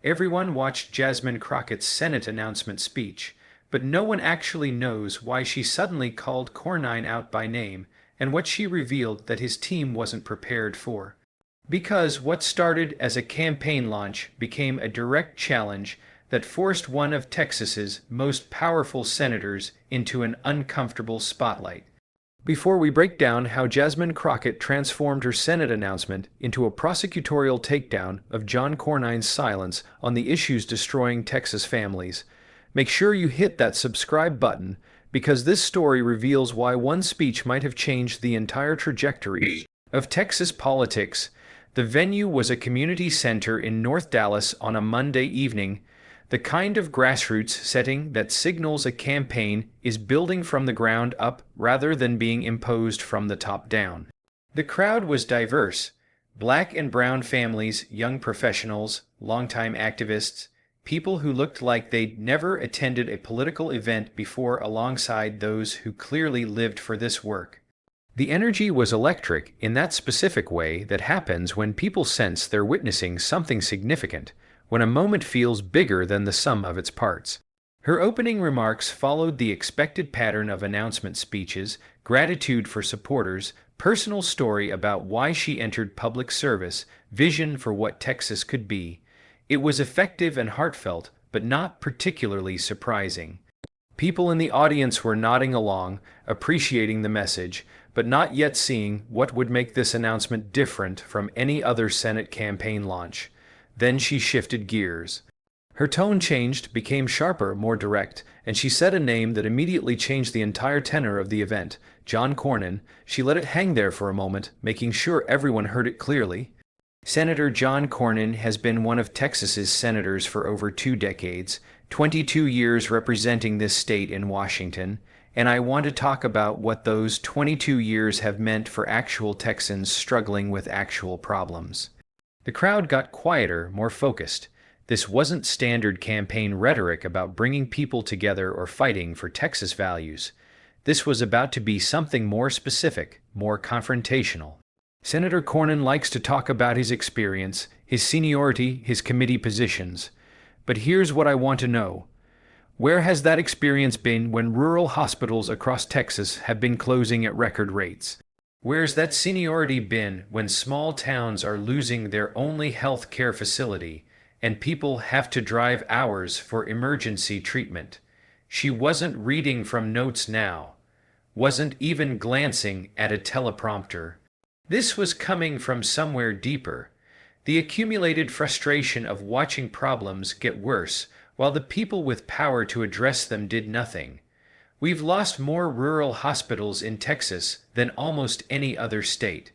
Everyone watched Jasmine Crockett's Senate announcement speech, but no one actually knows why she suddenly called Cornyn out by name and what she revealed that his team wasn't prepared for. Because what started as a campaign launch became a direct challenge that forced one of Texas's most powerful senators into an uncomfortable spotlight. Before we break down how Jasmine Crockett transformed her Senate announcement into a prosecutorial takedown of John Cornyn's silence on the issues destroying Texas families, make sure you hit that subscribe button because this story reveals why one speech might have changed the entire trajectory of Texas politics. The venue was a community center in North Dallas on a Monday evening, the kind of grassroots setting that signals a campaign is building from the ground up rather than being imposed from the top down. The crowd was diverse: black and brown families, young professionals, longtime activists, people who looked like they'd never attended a political event before alongside those who clearly lived for this work. The energy was electric in that specific way that happens when people sense they're witnessing something significant, when a moment feels bigger than the sum of its parts. Her opening remarks followed the expected pattern of announcement speeches: gratitude for supporters, personal story about why she entered public service, vision for what Texas could be. It was effective and heartfelt, but not particularly surprising. People in the audience were nodding along, appreciating the message, but not yet seeing what would make this announcement different from any other Senate campaign launch. Then she shifted gears. Her tone changed, became sharper, more direct, and she said a name that immediately changed the entire tenor of the event: John Cornyn. She let it hang there for a moment, making sure everyone heard it clearly. Senator John Cornyn has been one of Texas's senators for over 2 decades, 22 years representing this state in Washington, and I want to talk about what those 22 years have meant for actual Texans struggling with actual problems. The crowd got quieter, more focused. This wasn't standard campaign rhetoric about bringing people together or fighting for Texas values. This was about to be something more specific, more confrontational. Senator Cornyn likes to talk about his experience, his seniority, his committee positions. But here's what I want to know. Where has that experience been when rural hospitals across Texas have been closing at record rates? Where's that seniority been when small towns are losing their only health care facility and people have to drive hours for emergency treatment? She wasn't reading from notes now, wasn't even glancing at a teleprompter. This was coming from somewhere deeper. The accumulated frustration of watching problems get worse while the people with power to address them did nothing. We've lost more rural hospitals in Texas than almost any other state.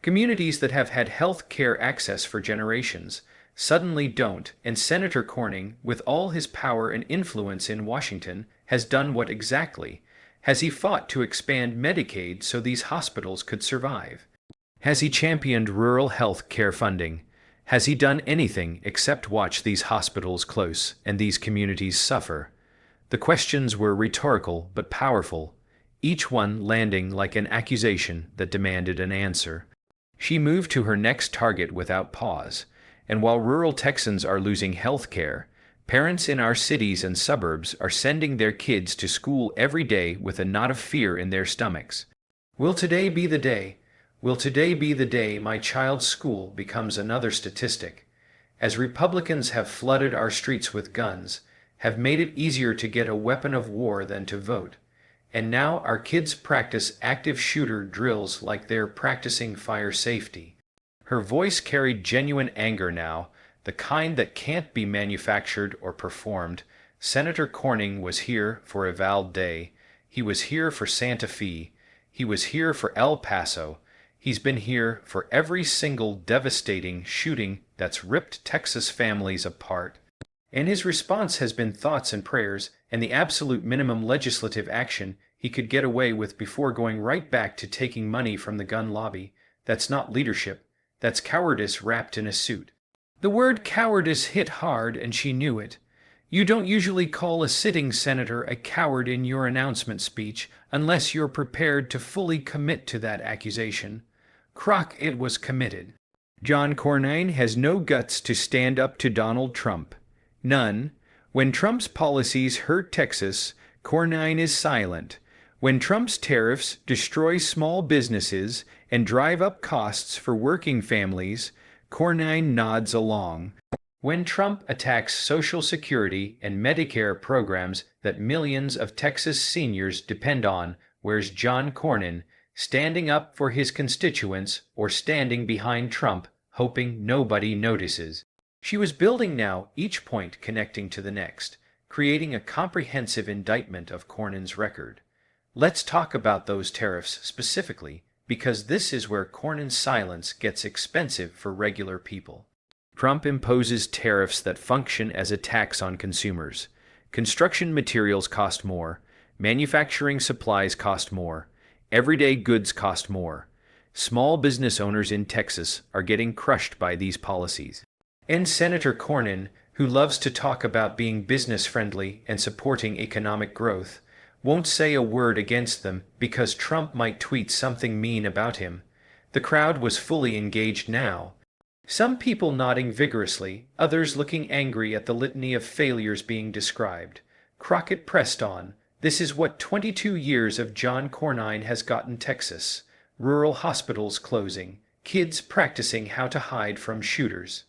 Communities that have had health care access for generations suddenly don't, and Senator Cornyn, with all his power and influence in Washington, has done what exactly? Has he fought to expand Medicaid so these hospitals could survive? Has he championed rural health care funding? Has he done anything except watch these hospitals close and these communities suffer? The questions were rhetorical but powerful, each one landing like an accusation that demanded an answer. She moved to her next target without pause, and while rural Texans are losing health care, parents in our cities and suburbs are sending their kids to school every day with a knot of fear in their stomachs. Will today be the day? Will today be the day my child's school becomes another statistic? As Republicans have flooded our streets with guns, have made it easier to get a weapon of war than to vote, and now our kids practice active shooter drills like they're practicing fire safety. Her voice carried genuine anger now, the kind that can't be manufactured or performed. Senator Cornyn was here for Uvalde. He was here for Santa Fe. He was here for El Paso. He's been here for every single devastating shooting that's ripped Texas families apart. And his response has been thoughts and prayers and the absolute minimum legislative action he could get away with before going right back to taking money from the gun lobby. That's not leadership. That's cowardice wrapped in a suit. The word cowardice hit hard, and she knew it. You don't usually call a sitting senator a coward in your announcement speech unless you're prepared to fully commit to that accusation. Crockett was committed. John Cornyn has no guts to stand up to Donald Trump. None. When Trump's policies hurt Texas, Cornyn is silent. When Trump's tariffs destroy small businesses and drive up costs for working families, Cornyn nods along. When Trump attacks Social Security and Medicare programs that millions of Texas seniors depend on, where's John Cornyn, standing up for his constituents or standing behind Trump, hoping nobody notices? She was building now, each point connecting to the next, creating a comprehensive indictment of Cornyn's record. Let's talk about those tariffs specifically, because this is where Cornyn's silence gets expensive for regular people. Trump imposes tariffs that function as a tax on consumers. Construction materials cost more. Manufacturing supplies cost more. Everyday goods cost more. Small business owners in Texas are getting crushed by these policies. And Senator Cornyn, who loves to talk about being business-friendly and supporting economic growth, won't say a word against them because Trump might tweet something mean about him. The crowd was fully engaged now. Some people nodding vigorously, others looking angry at the litany of failures being described. Crockett pressed on. This is what 22 years of John Cornyn has gotten Texas. Rural hospitals closing, kids practicing how to hide from shooters,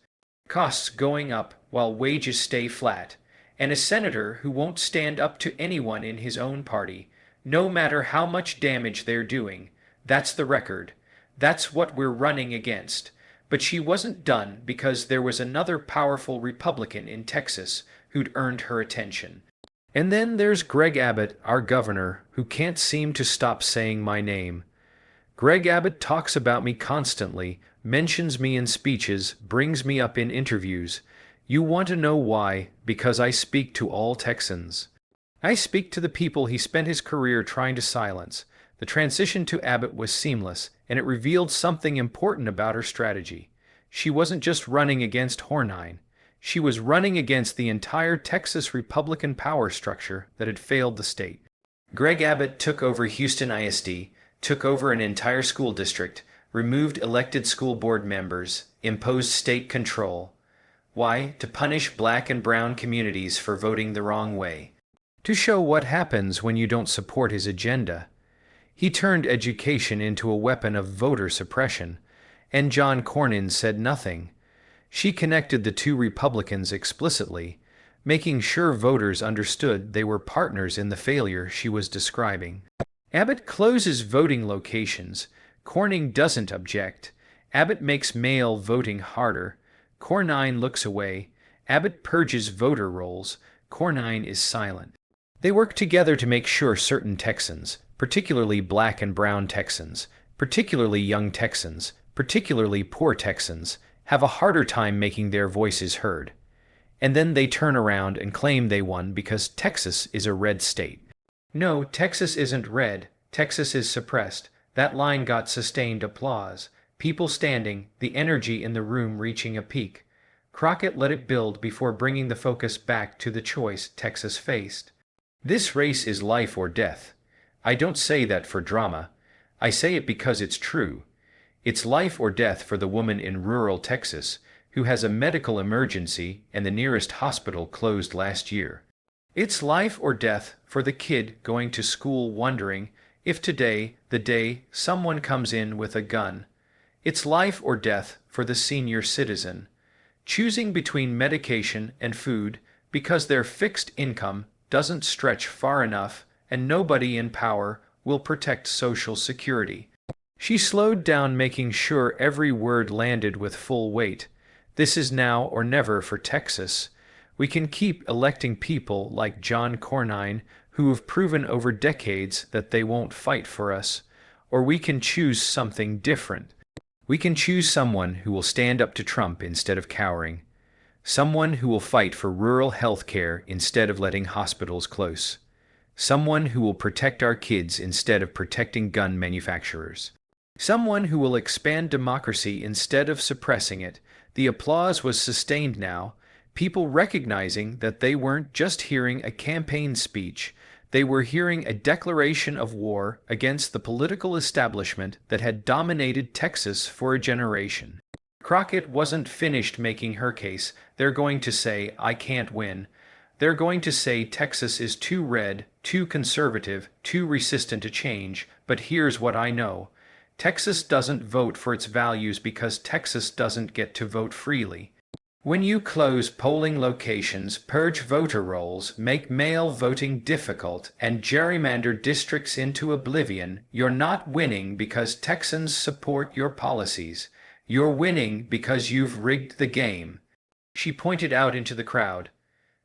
costs going up while wages stay flat, and a senator who won't stand up to anyone in his own party, no matter how much damage they're doing. That's the record. That's what we're running against. But she wasn't done because there was another powerful Republican in Texas who'd earned her attention. And then there's Greg Abbott, our governor, who can't seem to stop saying my name. Greg Abbott talks about me constantly, mentions me in speeches, brings me up in interviews. You want to know why? Because I speak to all Texans. I speak to the people he spent his career trying to silence. The transition to Abbott was seamless, and it revealed something important about her strategy. She wasn't just running against Cornyn. She was running against the entire Texas Republican power structure that had failed the state. Greg Abbott took over Houston ISD, took over an entire school district, removed elected school board members, imposed state control. Why? To punish black and brown communities for voting the wrong way. To show what happens when you don't support his agenda. He turned education into a weapon of voter suppression, and John Cornyn said nothing. She connected the two Republicans explicitly, making sure voters understood they were partners in the failure she was describing. Abbott closes voting locations. Cornyn doesn't object. Abbott makes mail voting harder. Cornyn looks away. Abbott purges voter rolls. Cornyn is silent. They work together to make sure certain Texans, particularly black and brown Texans, particularly young Texans, particularly poor Texans, have a harder time making their voices heard. And then they turn around and claim they won because Texas is a red state. No, Texas isn't red. Texas is suppressed. That line got sustained applause. People standing, the energy in the room reaching a peak. Crockett let it build before bringing the focus back to the choice Texas faced. This race is life or death. I don't say that for drama. I say it because it's true. It's life or death for the woman in rural Texas who has a medical emergency and the nearest hospital closed last year. It's life or death for the kid going to school wondering if today, the day, someone comes in with a gun. It's life or death for the senior citizen, choosing between medication and food because their fixed income doesn't stretch far enough and nobody in power will protect Social Security. She slowed down, making sure every word landed with full weight. This is now or never for Texas. We can keep electing people like John Cornyn who have proven over decades that they won't fight for us, or we can choose something different. We can choose someone who will stand up to Trump instead of cowering, someone who will fight for rural health care instead of letting hospitals close, someone who will protect our kids instead of protecting gun manufacturers, someone who will expand democracy instead of suppressing it. The applause was sustained now, people recognizing that they weren't just hearing a campaign speech, they were hearing a declaration of war against the political establishment that had dominated Texas for a generation. Crockett wasn't finished making her case. They're going to say, I can't win. They're going to say Texas is too red, too conservative, too resistant to change, but here's what I know. Texas doesn't vote for its values because Texas doesn't get to vote freely. When you close polling locations, purge voter rolls, make mail voting difficult, and gerrymander districts into oblivion, you're not winning because Texans support your policies. You're winning because you've rigged the game. She pointed out into the crowd.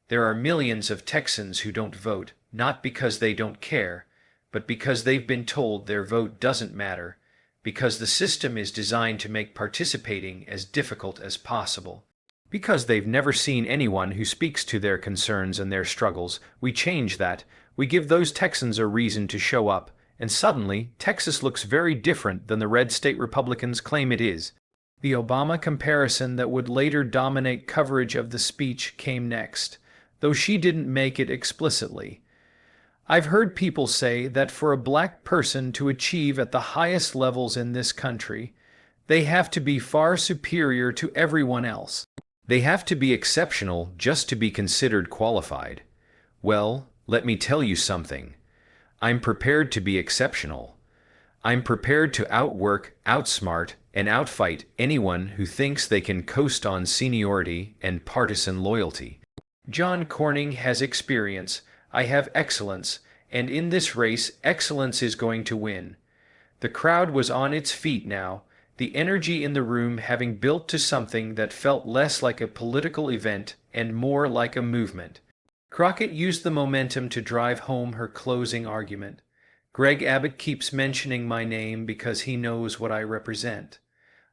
There are millions of Texans who don't vote, not because they don't care, but because they've been told their vote doesn't matter, because the system is designed to make participating as difficult as possible. Because they've never seen anyone who speaks to their concerns and their struggles, we change that. We give those Texans a reason to show up, and suddenly Texas looks very different than the red state Republicans claim it is. The Obama comparison that would later dominate coverage of the speech came next, though she didn't make it explicitly. I've heard people say that for a black person to achieve at the highest levels in this country, they have to be far superior to everyone else. They have to be exceptional just to be considered qualified. Well, let me tell you something. I'm prepared to be exceptional. I'm prepared to outwork, outsmart, and outfight anyone who thinks they can coast on seniority and partisan loyalty. John Cornyn has experience, I have excellence, and in this race, excellence is going to win. The crowd was on its feet now, the energy in the room having built to something that felt less like a political event and more like a movement. Crockett used the momentum to drive home her closing argument. Greg Abbott keeps mentioning my name because he knows what I represent.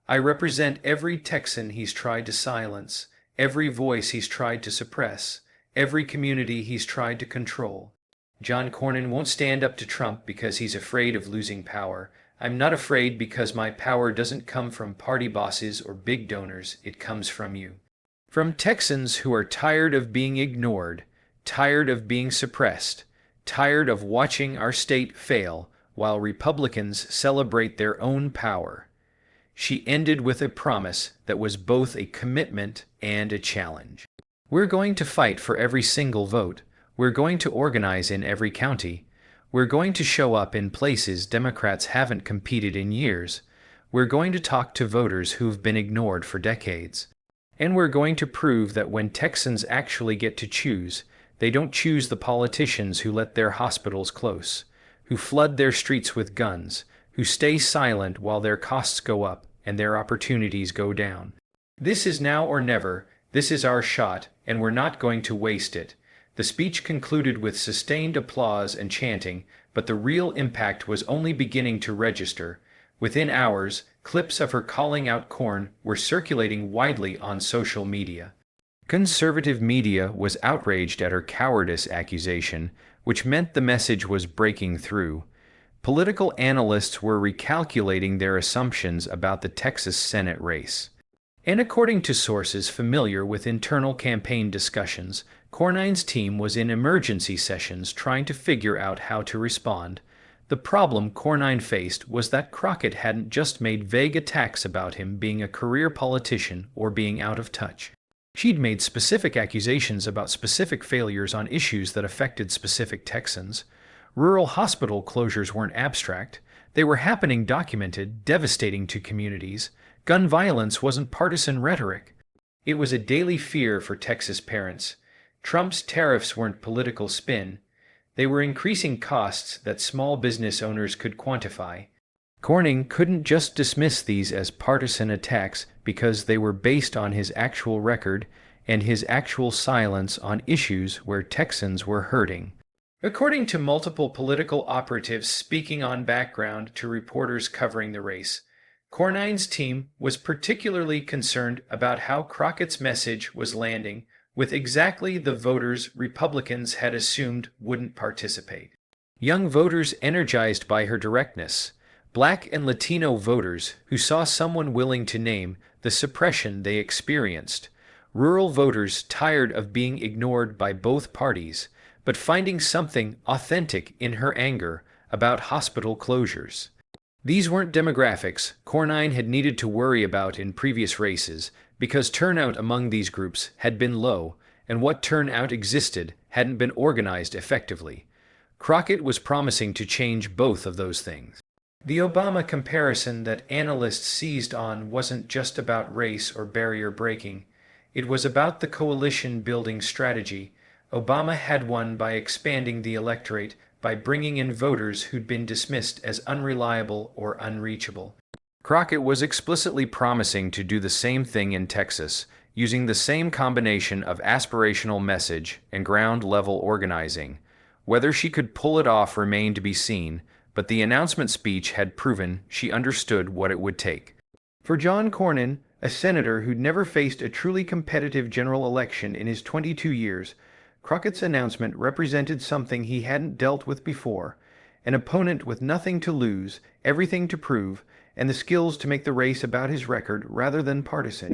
I represent every Texan he's tried to silence, every voice he's tried to suppress, every community he's tried to control. John Cornyn won't stand up to Trump because he's afraid of losing power. I'm not afraid because my power doesn't come from party bosses or big donors, it comes from you. From Texans who are tired of being ignored, tired of being suppressed, tired of watching our state fail while Republicans celebrate their own power. She ended with a promise that was both a commitment and a challenge. We're going to fight for every single vote. We're going to organize in every county. We're going to show up in places Democrats haven't competed in years. We're going to talk to voters who've been ignored for decades. And we're going to prove that when Texans actually get to choose, they don't choose the politicians who let their hospitals close, who flood their streets with guns, who stay silent while their costs go up and their opportunities go down. This is now or never. This is our shot, and we're not going to waste it. The speech concluded with sustained applause and chanting, but the real impact was only beginning to register. Within hours, clips of her calling out corn were circulating widely on social media. Conservative media was outraged at her cowardice accusation, which meant the message was breaking through. Political analysts were recalculating their assumptions about the Texas Senate race. And according to sources familiar with internal campaign discussions, Cornyn's team was in emergency sessions trying to figure out how to respond. The problem Cornyn faced was that Crockett hadn't just made vague attacks about him being a career politician or being out of touch. She'd made specific accusations about specific failures on issues that affected specific Texans. Rural hospital closures weren't abstract. They were happening, documented, devastating to communities. Gun violence wasn't partisan rhetoric. It was a daily fear for Texas parents. Trump's tariffs weren't political spin. They were increasing costs that small business owners could quantify. Cornyn couldn't just dismiss these as partisan attacks because they were based on his actual record and his actual silence on issues where Texans were hurting. According to multiple political operatives speaking on background to reporters covering the race, Cornyn's team was particularly concerned about how Crockett's message was landing with exactly the voters Republicans had assumed wouldn't participate. Young voters energized by her directness, Black and Latino voters who saw someone willing to name the suppression they experienced, rural voters tired of being ignored by both parties, but finding something authentic in her anger about hospital closures. These weren't demographics Cornyn had needed to worry about in previous races, because turnout among these groups had been low, and what turnout existed hadn't been organized effectively. Crockett was promising to change both of those things. The Obama comparison that analysts seized on wasn't just about race or barrier breaking. It was about the coalition-building strategy. Obama had won by expanding the electorate, by bringing in voters who'd been dismissed as unreliable or unreachable. Crockett was explicitly promising to do the same thing in Texas, using the same combination of aspirational message and ground-level organizing. Whether she could pull it off remained to be seen, but the announcement speech had proven she understood what it would take. For John Cornyn, a senator who'd never faced a truly competitive general election in his 22 years, Crockett's announcement represented something he hadn't dealt with before, an opponent with nothing to lose, everything to prove, and the skills to make the race about his record rather than partisan.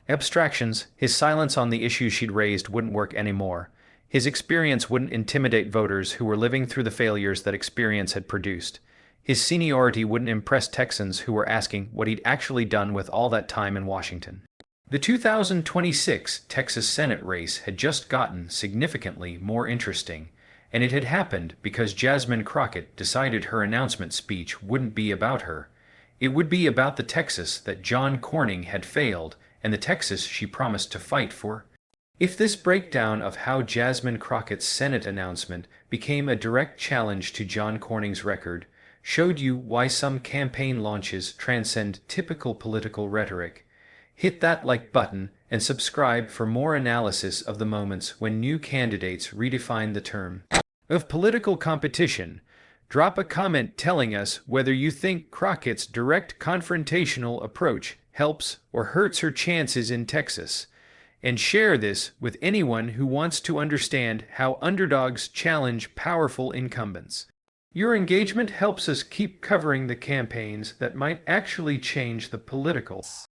Abstractions, his silence on the issues she'd raised wouldn't work anymore. His experience wouldn't intimidate voters who were living through the failures that experience had produced. His seniority wouldn't impress Texans who were asking what he'd actually done with all that time in Washington. The 2026 Texas Senate race had just gotten significantly more interesting, and it had happened because Jasmine Crockett decided her announcement speech wouldn't be about her. It would be about the Texas that John Cornyn had failed and the Texas she promised to fight for. If this breakdown of how Jasmine Crockett's Senate announcement became a direct challenge to John Cornyn's record, showed you why some campaign launches transcend typical political rhetoric, hit that like button and subscribe for more analysis of the moments when new candidates redefine the term of political competition. Drop a comment telling us whether you think Crockett's direct confrontational approach helps or hurts her chances in Texas. And share this with anyone who wants to understand how underdogs challenge powerful incumbents. Your engagement helps us keep covering the campaigns that might actually change the political